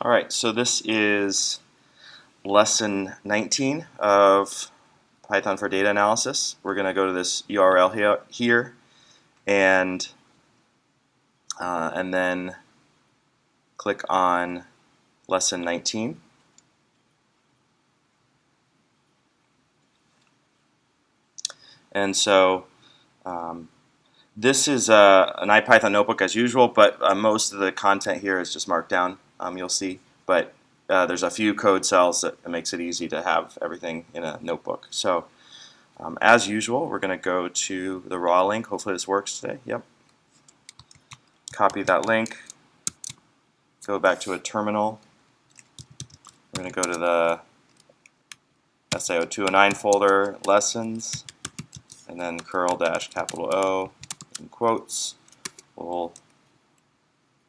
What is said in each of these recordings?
All right, so this is lesson 19 of Python for data analysis. We're going to go to this URL here and then click on lesson 19. And so this is an IPython notebook as usual, but most of the content here is just marked down, you'll see. But there's a few code cells that makes it easy to have everything in a notebook. So as usual, we're going to go to the raw link. Hopefully this works today. Yep. Copy that link. Go back to a terminal. We're going to go to the SIO209 folder, lessons, and then curl-capital O in quotes. We'll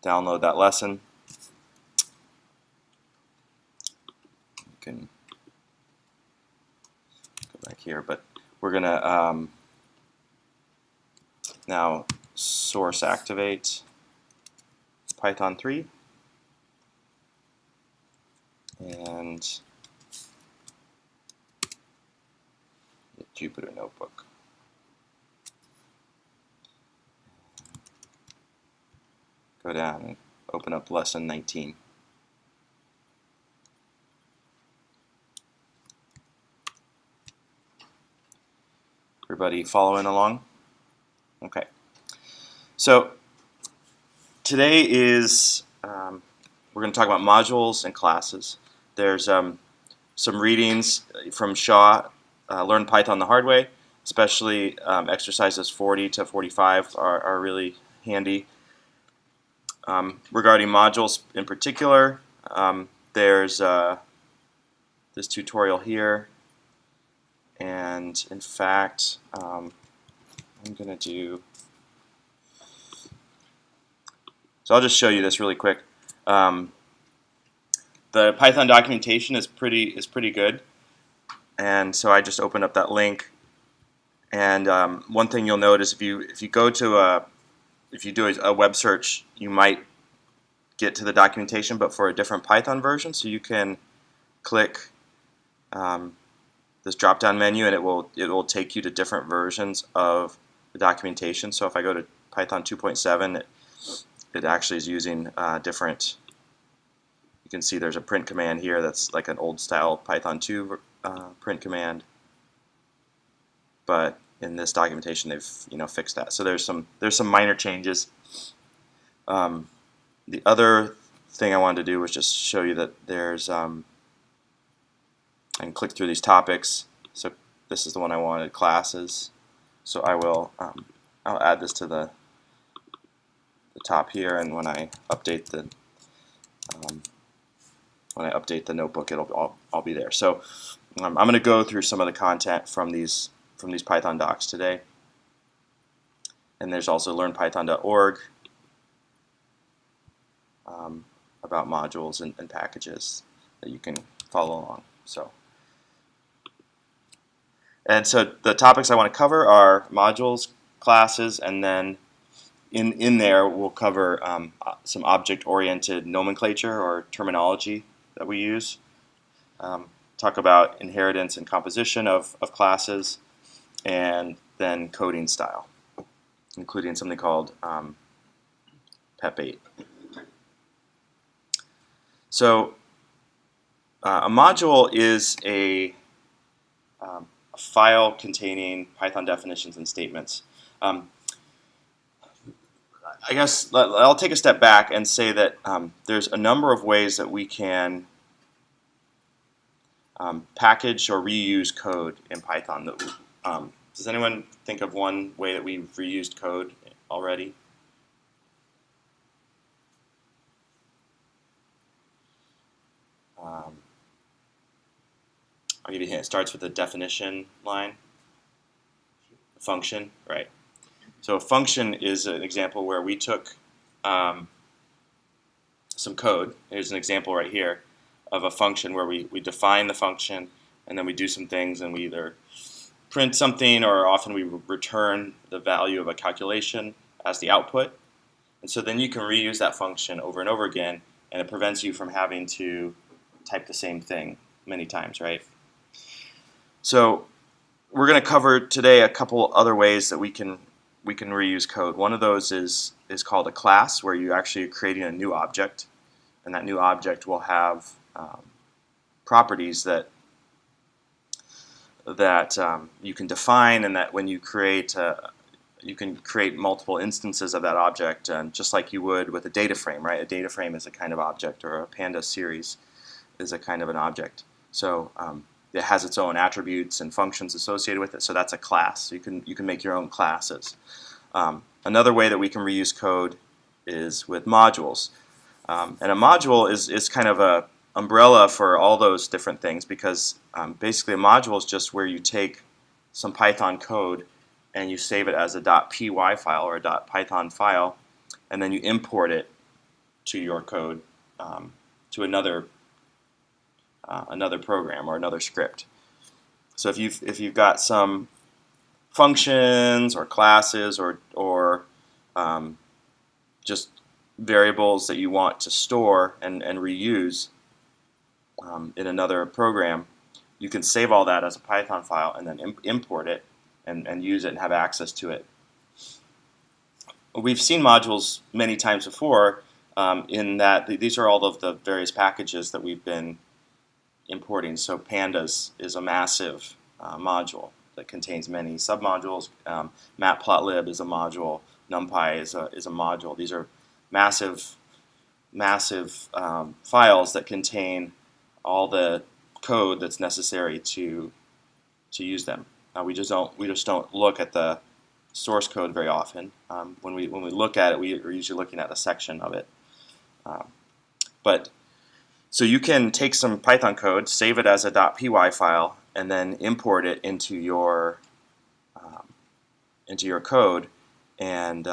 download that lesson. You can go back here, but we're going to now source activate Python 3 and Jupyter Notebook. Go down and open up lesson 19. Everybody following along? Okay. So today is we're going to talk about modules and classes. There's some readings from Shaw, Learn Python the Hard Way, especially exercises 40 to 45 are really handy. Regarding modules in particular, there's this tutorial here, and in fact, I'm going to do. So I'll just show you this really quick. The Python documentation is pretty good, and so I just opened up that link. And one thing you'll notice if you go to if you do a web search, you might get to the documentation, but for a different Python version. So you can click this drop-down menu, and it will take you to different versions of the documentation. So if I go to Python 2.7, it actually is using different. You can see there's a print command here that's like an old style Python 2 print command, but in this documentation they've fixed that. So there's some minor changes. The other thing I wanted to do was just show you that there's I can click through these topics. So this is the one I wanted, classes. So I will I'll add this to the top here, and when I update the notebook, it'll all be there. So I'm going to go through some of the content from these Python docs today. And there's also learnpython.org about modules and packages that you can follow along. So the topics I want to cover are modules, classes, and then in there we'll cover some object-oriented nomenclature or terminology that we use. Talk about inheritance and composition of classes, and then coding style, including something called PEP8. So a module is a file containing Python definitions and statements. I guess I'll take a step back and say that there's a number of ways that we can package or reuse code in Python. Does anyone think of one way that we've reused code already? I'll give you a hint. It starts with the definition line. A function, right? So a function is an example where we took some code. Here's an example right here of a function where we define the function, and then we do some things, and we either print something, or often we return the value of a calculation as the output. And so then you can reuse that function over and over again and it prevents you from having to type the same thing many times, right? So we're going to cover today a couple other ways that we can reuse code. One of those is called a class, where you actually are creating a new object, and that new object will have properties that you can define, and that when you create you can create multiple instances of that object, and just like you would with a data frame, right? A data frame is a kind of object, or a Panda series is a kind of an object. So it has its own attributes and functions associated with it. So that's a class. So you can make your own classes. Another way that we can reuse code is with modules. And a module is kind of a umbrella for all those different things, because basically a module is just where you take some Python code and you save it as a .py file or a .python file, and then you import it to your code, to another program or another script. So if you've got some functions or classes or just variables that you want to store and reuse in another program, you can save all that as a Python file and then import it and use it and have access to it. We've seen modules many times before, in that these are all of the various packages that we've been importing. So Pandas is a massive module that contains many submodules. Matplotlib is a module. NumPy is a module. These are massive files that contain all the code that's necessary to use them. We just don't look at the source code very often. When we look at it, we're usually looking at a section of it. So you can take some Python code, save it as a .py file, and then import it into your code, and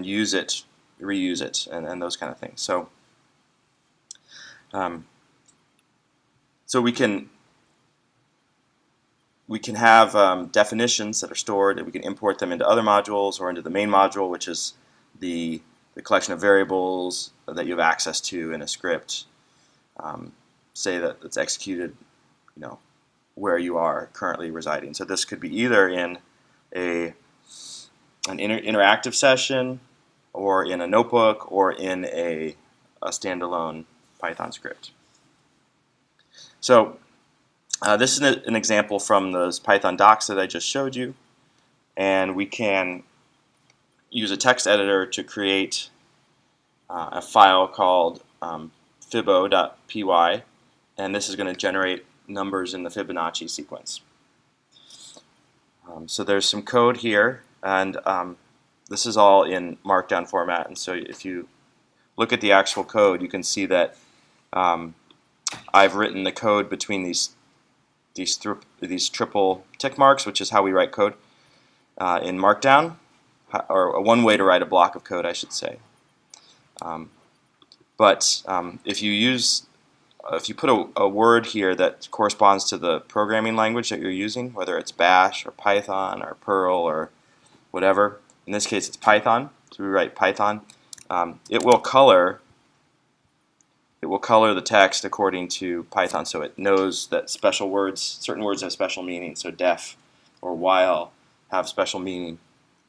use it, reuse it, and those kind of things. So we can have definitions that are stored, and we can import them into other modules or into the main module, which is the collection of variables that you have access to in a script. Say that it's executed, where you are currently residing. So this could be either in an interactive session, or in a notebook, or in a standalone Python script. So this is an example from those Python docs that I just showed you, and we can use a text editor to create a file called fibo.py, and this is going to generate numbers in the Fibonacci sequence. So there's some code here, and this is all in Markdown format, and so if you look at the actual code, you can see that I've written the code between these triple tick marks, which is how we write code in Markdown, or one way to write a block of code, I should say. But if you put a word here that corresponds to the programming language that you're using, whether it's Bash or Python or Perl or whatever, in this case it's Python, so we write Python, it will color the text according to Python, so it knows that certain words have special meaning, so def or while have special meaning.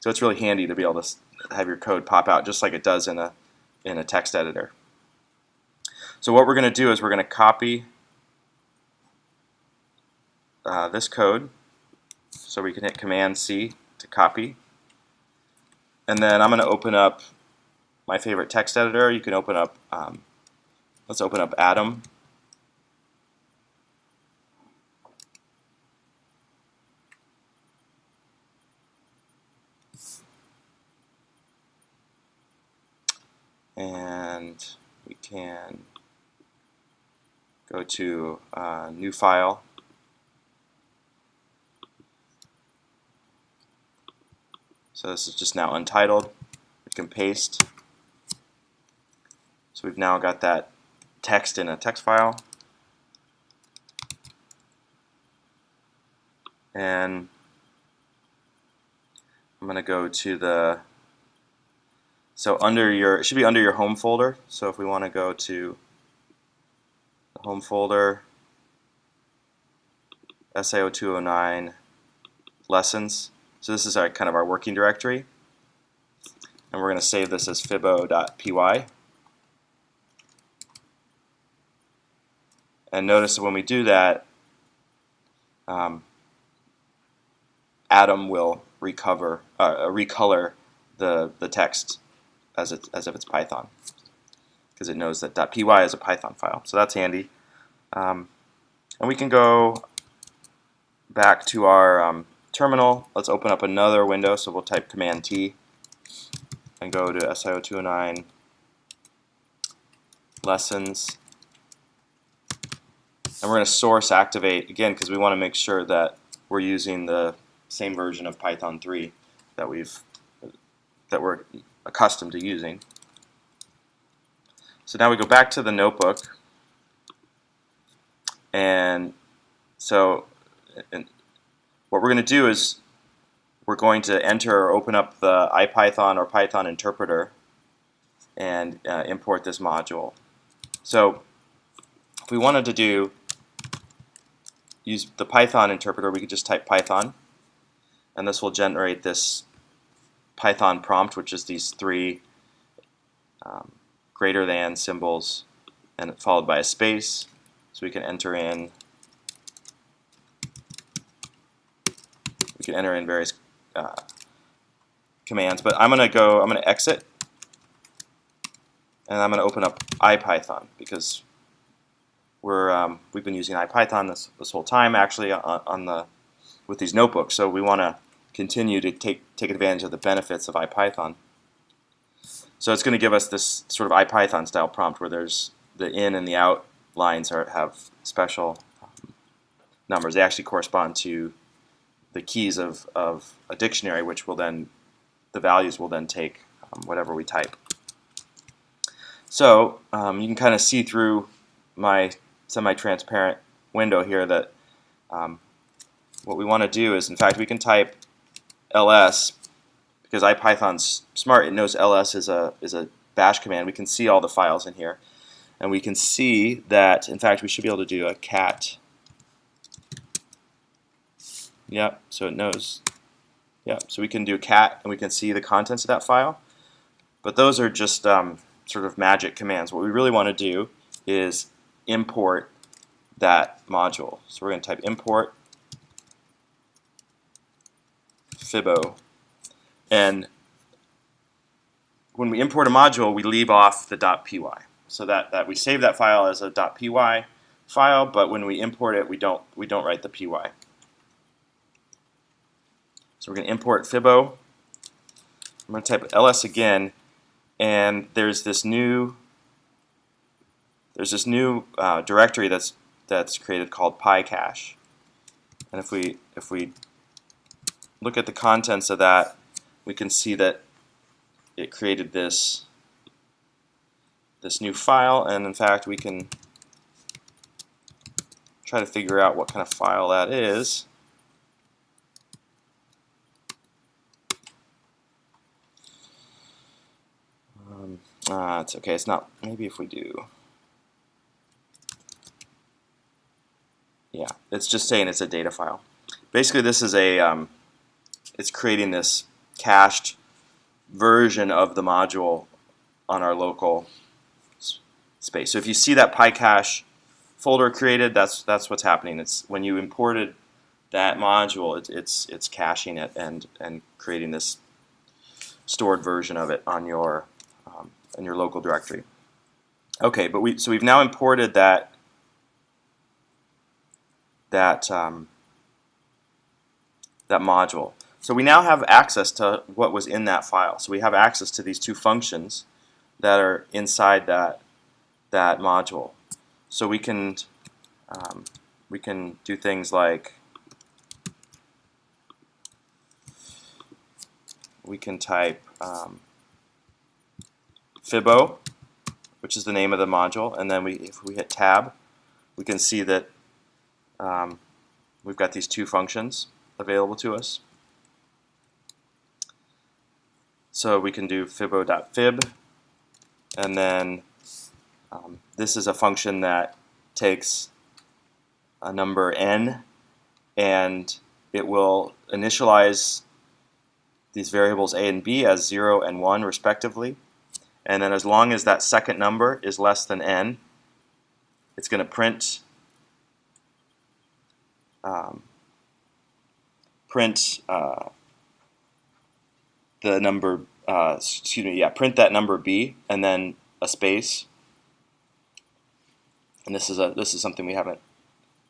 So it's really handy to be able to have your code pop out just like it does in a text editor. So what we're going to do is we're going to copy this code. So we can hit Command-C to copy. And then I'm going to open up my favorite text editor. You can open up, let's open up Atom. And we can go to New File. So this is just now untitled. We can paste. So we've now got that text in a text file. And I'm going to go to the So it should be under your home folder. So if we want to go to the home folder, SIO 209 lessons. So this is kind of our working directory, and we're going to save this as fibo.py. And notice that when we do that, Atom will recolor the text as if it's Python, because it knows that .py is a Python file. So that's handy. And we can go back to our terminal. Let's open up another window. So we'll type Command T and go to SIO 209 lessons. And we're going to source activate again because we want to make sure that we're using the same version of Python 3 that we're accustomed to using. So now we go back to the notebook, and so what we're going to do is we're going to enter or open up the IPython or Python interpreter and import this module. So if we wanted to use the Python interpreter, we could just type Python, and this will generate this Python prompt, which is these three greater than symbols and followed by a space. So we can enter in various commands, but I'm going to exit, and I'm going to open up IPython because we've been using IPython this whole time actually with these notebooks, so we want to continue to take advantage of the benefits of IPython. So it's going to give us this sort of IPython style prompt where there's the in and the out lines have special numbers. They actually correspond to the keys of a dictionary, which will then, the values will then take whatever we type. So you can kind of see through my semi-transparent window here that what we want to do is, in fact, we can type ls, because IPython's smart. It knows ls is a bash command. We can see all the files in here, and we can see that, in fact, we should be able to do a cat. Yep, so it knows. Yep, so we can do cat, and we can see the contents of that file. But those are just sort of magic commands. What we really want to do is import that module. So we're going to type import Fibo. And when we import a module, we leave off the .py. So that we save that file as a .py file, but when we import it, we don't write the py. So we're going to import Fibo. I'm going to type ls again, and there's this new directory that's created called PyCache. And if we look at the contents of that, we can see that it created this new file, and in fact we can try to figure out what kind of file that is. It's okay. It's not. Maybe if we do. Yeah, it's just saying it's a data file. Basically, this is it's creating this cached version of the module on our local space. So if you see that PyCache folder created, that's what's happening. It's when you imported that module, it's caching it and creating this stored version of it on your local directory. Okay, but we've now imported that module. So we now have access to what was in that file. So we have access to these two functions that are inside that module. So we can do things like we can type Fibo, which is the name of the module, and then if we hit tab, we can see that we've got these two functions available to us. So we can do fibo.fib, and then this is a function that takes a number n, and it will initialize these variables a and b as 0 and 1 respectively. And then as long as that second number is less than n, it's going to print the number, print that number b and then a space. And this is something we haven't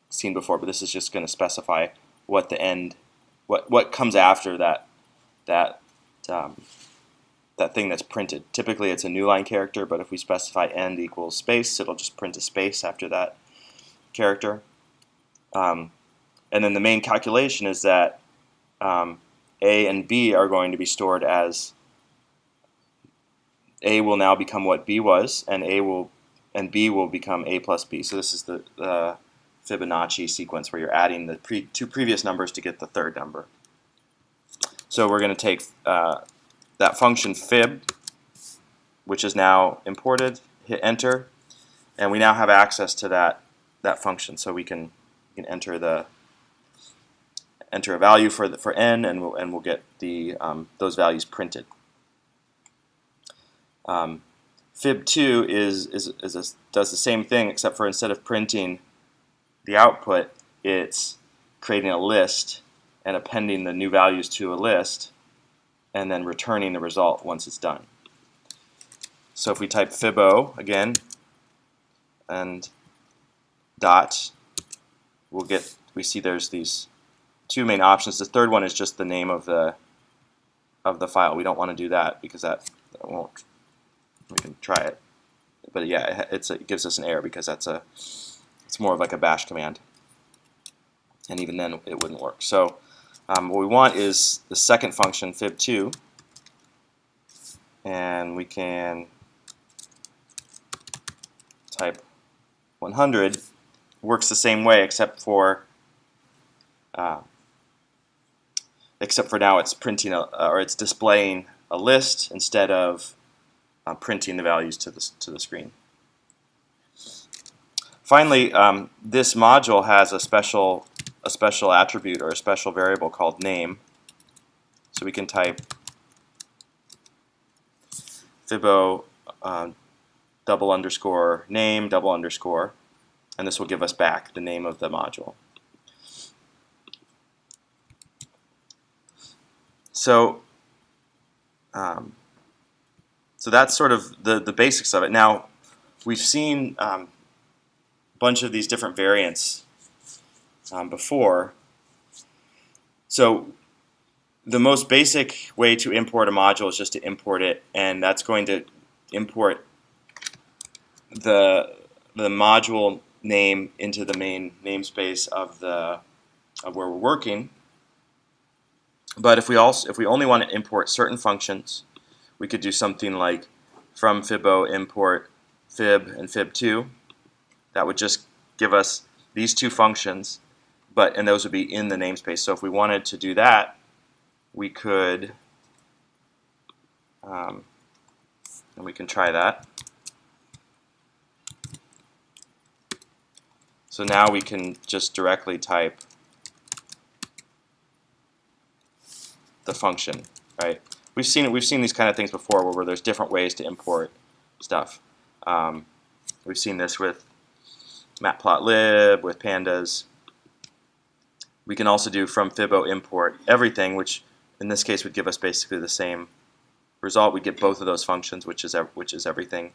seen before, but this is just going to specify what the end, what comes after that thing that's printed. Typically it's a new line character, but if we specify end equals space, it'll just print a space after that character. And then the main calculation is that A and B are going to be stored as A will now become what B was, and B will become A plus B. So this is the Fibonacci sequence where you're adding the two previous numbers to get the third number. So we're going to take that function fib, which is now imported, hit enter, and we now have access to that function. So we can enter a value for n, and we'll get those values printed. Fib2 does the same thing, except for instead of printing the output, it's creating a list and appending the new values to a list, and then returning the result once it's done. So if we type fibo again and dot, we see there's these two main options. The third one is just the name of the file. We don't want to do that because that won't. We can try it, but yeah, it gives us an error because it's more of like a bash command, and even then it wouldn't work. So what we want is the second function fib2, and we can type 100. Works the same way, except for now it's printing or it's displaying a list instead of printing the values to the screen. Finally, this module has a special attribute or a special variable called name. So we can type fibo double underscore name double underscore, and this will give us back the name of the module. So that's sort of the basics of it. Now, we've seen a bunch of these different variants before. So the most basic way to import a module is just to import it, and that's going to import the module name into the main namespace of where we're working. But if we only want to import certain functions, we could do something like from fibo import fib and fib2. That would just give us these two functions, and those would be in the namespace. So if we wanted to do that, we could, and we can try that. So now we can just directly type the function, right? We've seen these kind of things before, where there's different ways to import stuff. We've seen this with matplotlib, with pandas. We can also do from fibo import everything, which in this case would give us basically the same result. We get both of those functions, which is everything.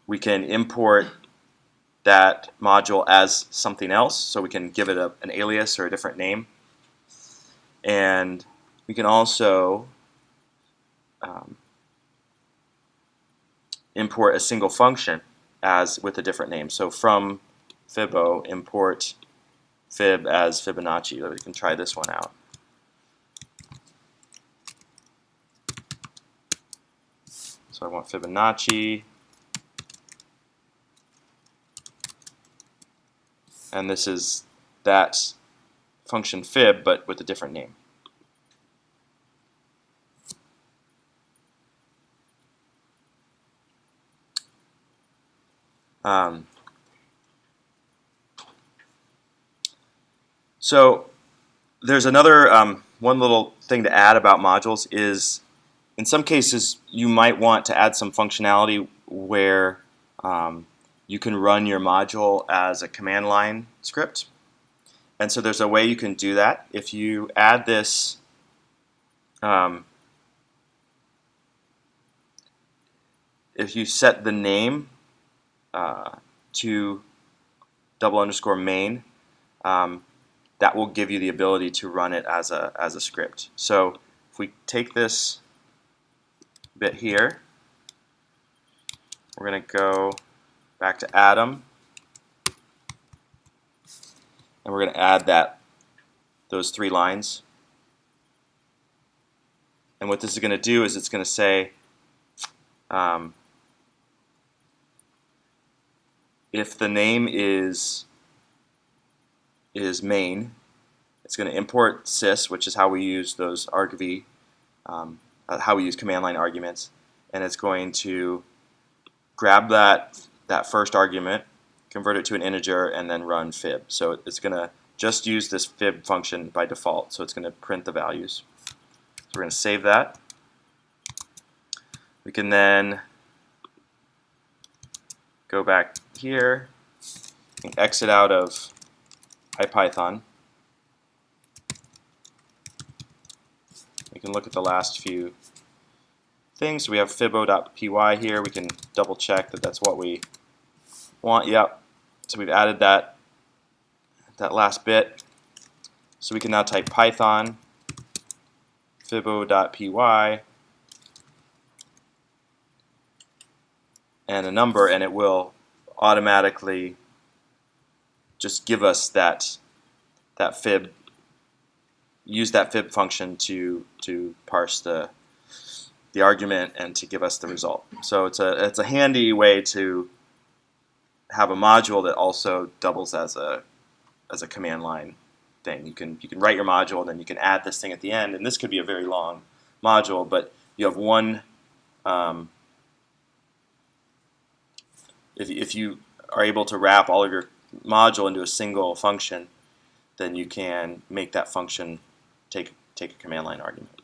We can import that module as something else, so we can give it an alias or a different name. And we can also import a single function with a different name. So from fibo import fib as Fibonacci. We can try this one out. So I want Fibonacci, and this is that function fib, but with a different name. So there's another one little thing to add about modules is in some cases you might want to add some functionality where you can run your module as a command line script. And so there's a way you can do that. If you add this if you set the name to _main, that will give you the ability to run it as a script. So if we take this bit here, we're going to go back to Atom, and we're going to add those 3 lines. And what this is going to do is it's going to say if the name is main, it's going to import sys, which is how we use those argv, how we use command line arguments, and it's going to grab that first argument, convert it to an integer, and then run fib. So it's going to just use this fib function by default, so it's going to print the values. So we're going to save that. We can then go back here and exit out of IPython. We can look at the last few things. So we have fibo.py here. We can double check that that's what we want. Yep. So we've added that last bit. So we can now type Python fibo.py and a number, and it will automatically just give us that fib, use that fib function to parse the argument and to give us the result. So it's a handy way to have a module that also doubles as a command line thing. You can write your module and then you can add this thing at the end, and this could be a very long module, but you have one. If you are able to wrap all of your module into a single function, then you can make that function take a command line argument.